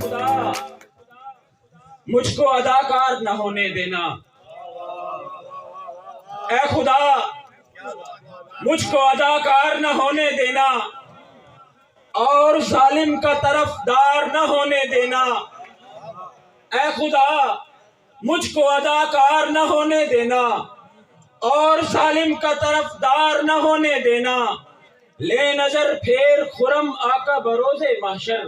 خدا مجھ کو اداکار نہ ہونے دینا، اے خدا مجھ کو اداکار نہ ہونے دینا، اور ظالم کا طرفدار نہ ہونے دینا۔ اے خدا مجھ کو اداکار نہ ہونے دینا، اور ظالم کا طرفدار نہ ہونے دینا۔ لے نظر پھیر خرم آقا بروز محشر،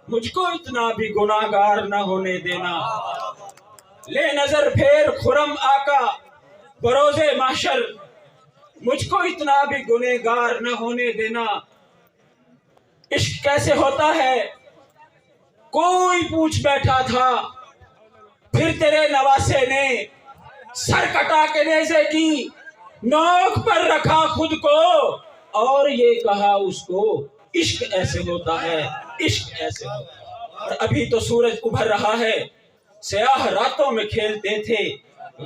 مجھ کو اتنا بھی گناہگار نہ ہونے دینا۔ لے نظر پھیر خرم آقا بروز محشر، مجھ کو اتنا بھی گنہگار نہ ہونے دینا۔ عشق کیسے ہوتا ہے کوئی پوچھ بیٹھا تھا، پھر تیرے نواسے نے سر کٹا کے نیزے کی نوک پر رکھا خود کو، اور یہ کہا اس کو عشق ایسے ہوتا ہے، عشق ایسے ہوتا ہے۔ اور ابھی تو سورج ابھر رہا ہے، سیاہ راتوں میں کھیلتے تھے،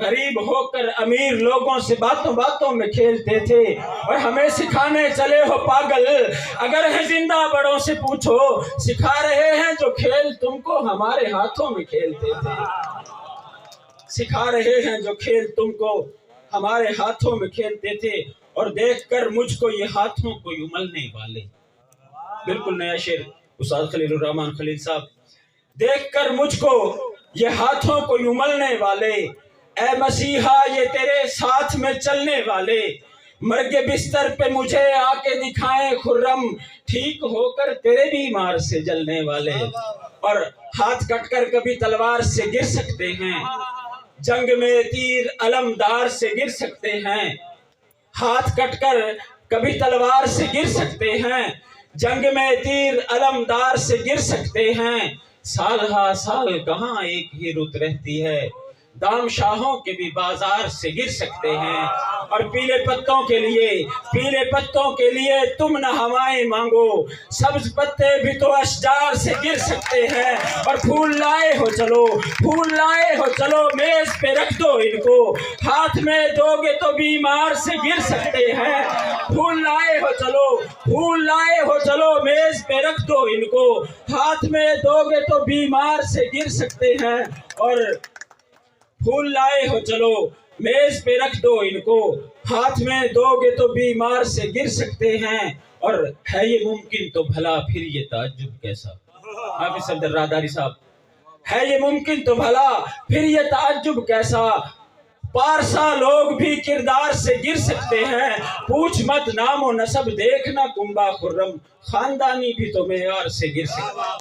غریب ہو کر امیر لوگوں سے باتوں باتوں میں کھیلتے تھے، اور ہمیں سکھانے چلے ہو پاگل، اگر ہے زندہ بڑوں سے پوچھو، سکھا رہے ہیں جو کھیل تم کو ہمارے ہاتھوں میں کھیلتے تھے۔ سکھا رہے ہیں جو کھیل تم کو ہمارے ہاتھوں میں کھیلتے تھے، اور دیکھ کر مجھ کو یہ ہاتھوں کو یملنے والے۔ بالکل نیا شعر استاد خلیل الرحمن خلیل صاحب۔ دیکھ کر مجھ کو یہ ہاتھوں کو یملنے والے، اے مسیحا یہ تیرے ساتھ میں چلنے والے، مرگ بستر پہ مجھے آ کے دکھائیں خرم، ٹھیک ہو کر تیرے بیمار سے جلنے والے۔ اور ہاتھ کٹ کر کبھی تلوار سے گر سکتے ہیں، جنگ میں تیر علمدار سے گر سکتے ہیں۔ ہاتھ کٹ کر کبھی تلوار سے گر سکتے ہیں، جنگ میں تیر علمدار سے گر سکتے ہیں۔ سال ہا سال کہاں ایک ہی رت رہتی ہے، دام شاہوں کے بھی بازار سے گر سکتے ہیں۔ اور پیلے پتوں کے لیے تم نہ ہوائیں مانگو، سبز پتے بھی تو اشجار سے گر سکتے ہیں۔ اور پھول لائے ہو چلو میز پہ رکھ دو ان کو، ہاتھ میں دو گے تو بیمار سے گر سکتے ہیں۔ پھول لائے ہو چلو میز پہ رکھ دو ان کو، ہاتھ میں دو گے تو بیمار سے گر سکتے ہیں۔ اور پھول لائے ہو چلو میز پہ رکھ دو ان کو، ہاتھ میں دو گے تو بیمار سے گر سکتے ہیں۔ اور ہے یہ ممکن تو بھلا پھر یہ تعجب کیسا، حافظ صفدر راہداری صاحب۔ ہے یہ ممکن تو بھلا پھر یہ تعجب کیسا، پارسا لوگ بھی کردار سے گر سکتے ہیں۔ پوچھ مت نام و نسب دیکھنا کنبا خرم، خاندانی بھی تو معیار سے گر سکتے ہیں۔